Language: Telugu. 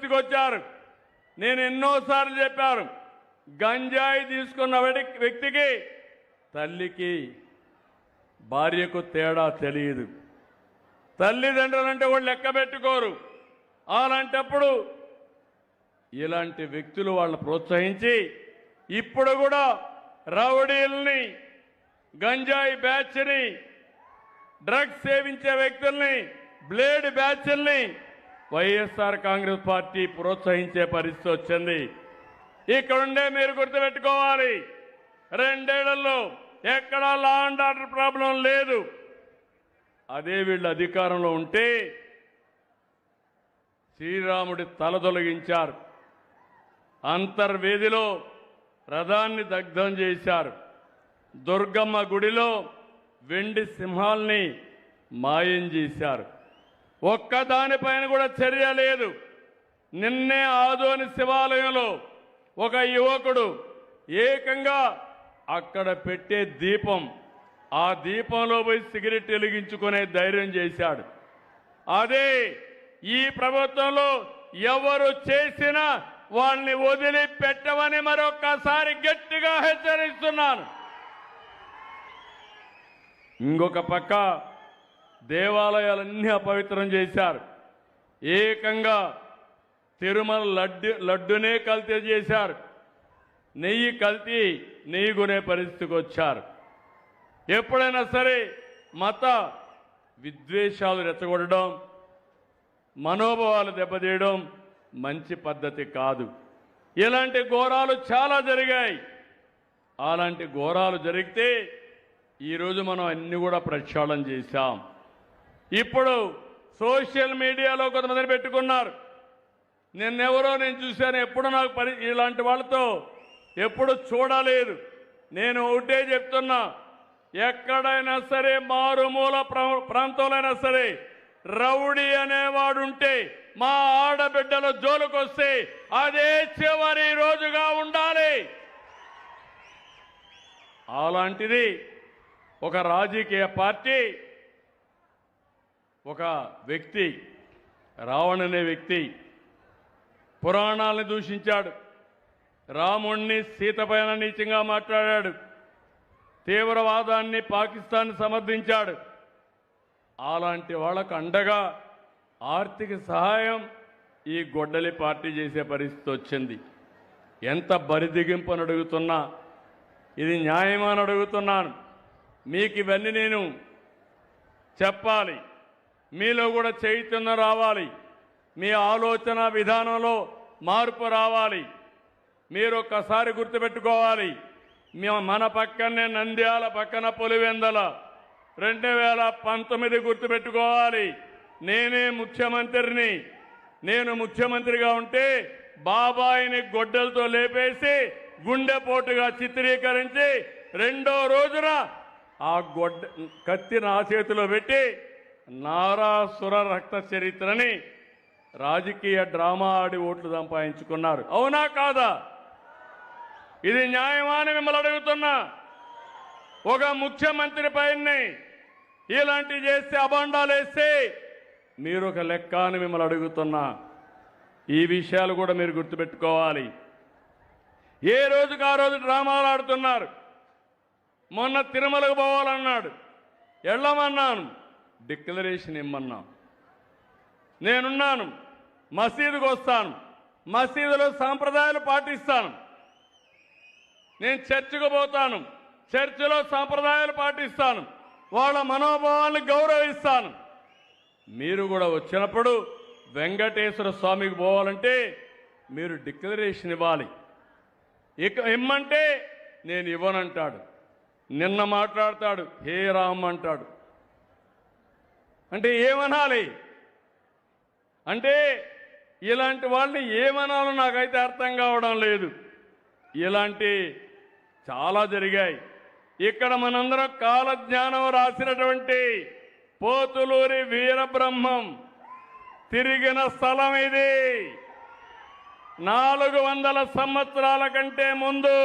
పరిస్థితికి వచ్చారు. నేను ఎన్నోసార్లు చెప్పాను, గంజాయి తీసుకున్న వ్యక్తికి తల్లికి భార్యకు తేడా తెలియదు. తల్లిదండ్రులంటే వాళ్ళు లెక్క పెట్టుకోరు. అలాంటప్పుడు ఇలాంటి వ్యక్తులు వాళ్ళని ప్రోత్సహించి ఇప్పుడు కూడా రౌడీల్ని, గంజాయి బ్యాచ్ని, డ్రగ్స్ సేవించే వ్యక్తుల్ని, బ్లేడ్ బ్యాచ్ల్ని వైఎస్ఆర్ కాంగ్రెస్ పార్టీ ప్రోత్సహించే పరిస్థితి వచ్చింది. ఇక్కడుండే మీరు గుర్తుపెట్టుకోవాలి, 2 ఏళ్లలో ఎక్కడా లా అండ్ ఆర్డర్ ప్రాబ్లం లేదు. అదే వీళ్ళు అధికారంలో ఉంటే శ్రీరాముడి తల తొలగించారు, అంతర్వేదిలో రథాన్ని దగ్ధం చేశారు, దుర్గమ్మ గుడిలో వెండి సింహాల్ని మాయం చేశారు. ఒక్కదానిపైన కూడా చర్య లేదు. నిన్నే ఆదోని శివాలయంలో ఒక యువకుడు ఏకంగా అక్కడ పెట్టే దీపం, ఆ దీపంలో పోయి సిగరెట్ వెలిగించుకునే ధైర్యం చేశాడు. అదే ఈ ప్రభుత్వంలో ఎవరు చేసినా వాళ్ళని వదిలిపెట్టమని మరొక్కసారి గట్టిగా హెచ్చరిస్తున్నాను. ఇంకొక పక్క దేవాలయాలన్నీ అపవిత్రం చేశారు. ఏకంగా తిరుమల లడ్డునే కల్తీ చేశారు. నెయ్యి కల్తీ, నెయ్యి కొనే పరిస్థితికి వచ్చారు. ఎప్పుడైనా సరే మత విద్వేషాలు రెచ్చగొట్టడం, మనోభావాలు దెబ్బతీయడం మంచి పద్ధతి కాదు. ఇలాంటి ఘోరాలు చాలా జరిగాయి. అలాంటి ఘోరాలు జరిగితే ఈరోజు మనం అన్ని కూడా ప్రక్షాళన చేశాం. ఇప్పుడు సోషల్ మీడియాలో కొంతమందిని పెట్టుకున్నారు. నిన్నెవరో నేను చూశాను, ఎప్పుడు నాకు ఇలాంటి వాళ్ళతో ఎప్పుడు చూడలేదు. నేను ఒకటే చెప్తున్నా, ఎక్కడైనా సరే మారుమూల ప్రాంతంలోనైనా సరే రౌడీ అనేవాడు ఉంటే మా ఆడబిడ్డల జోలుకొస్తే అదే చివరి రోజుగా ఉండాలి. అలాంటిది ఒక రాజకీయ పార్టీ, ఒక వ్యక్తి, రావణ్ అనే వ్యక్తి పురాణాలను దూషించాడు, రాముణ్ణి సీత పైన నీచంగా మాట్లాడాడు, తీవ్రవాదాన్ని పాకిస్తాన్ సమర్థించాడు. అలాంటి వాళ్ళకు అండగా ఆర్థిక సహాయం ఈ గొడ్డలి పార్టీ చేసే పరిస్థితి వచ్చింది. ఎంత బరిదిగింపని అడుగుతున్నా, ఇది న్యాయమని అడుగుతున్నాను. మీకు ఇవన్నీ నేను చెప్పాలి, మీలో కూడా చైతన్యం రావాలి, మీ ఆలోచన విధానంలో మార్పు రావాలి. మీరు ఒక్కసారి గుర్తుపెట్టుకోవాలి, మన పక్కనే నంద్యాల పక్కన పులివెందల 2019 గుర్తుపెట్టుకోవాలి. నేనే ముఖ్యమంత్రిని. నేను ముఖ్యమంత్రిగా ఉంటే బాబాయిని గొడ్డలతో లేపేసి గుండెపోటుగా చిత్రీకరించి 2వ రోజున ఆ కత్తి నా చేతిలో పెట్టి నారాసుర రక్త చరిత్రని రాజకీయ డ్రామా ఆడి ఓట్లు సంపాదించుకున్నారు. అవునా కాదా? ఇది న్యాయమా అని మిమ్మల్ని అడుగుతున్నా. ఒక ముఖ్యమంత్రి పైన ఇలాంటివి చేస్తే, అబాండాలు వేస్తే మీరు ఒక లెక్క అని మిమ్మల్ని అడుగుతున్నా. ఈ విషయాలు కూడా మీరు గుర్తుపెట్టుకోవాలి. ఏ రోజుకు ఆ రోజు డ్రామాలు ఆడుతున్నారు. మొన్న తిరుమలకు పోవాలన్నాడు, వెళ్ళమన్నాను, డిక్లరేషన్ ఇమ్మన్నాం. నేనున్నాను, మసీదుకు వస్తాను, మసీదులో సాంప్రదాయాలు పాటిస్తాను. నేను చర్చికి పోతాను, చర్చిలో సాంప్రదాయాలు పాటిస్తాను, వాళ్ళ మనోభావాలను గౌరవిస్తాను. మీరు కూడా వచ్చినప్పుడు వెంకటేశ్వర స్వామికి పోవాలంటే మీరు డిక్లరేషన్ ఇవ్వాలి. ఇమ్మంటే నేను ఇవ్వనంటాడు. నిన్న మాట్లాడతాడు, హే రామ్ అంటాడు. అంటే ఏమనాలి? అంటే ఇలాంటి వాళ్ళని ఏమనాలో నాకైతే అర్థం కావడం లేదు. ఇలాంటి చాలా జరిగాయి. ఇక్కడ మనందరం కాలజ్ఞానం రాసినటువంటి పోతులూరి వీరబ్రహ్మం తిరిగిన స్థలం ఇది. 400 సంవత్సరాల కంటే ముందు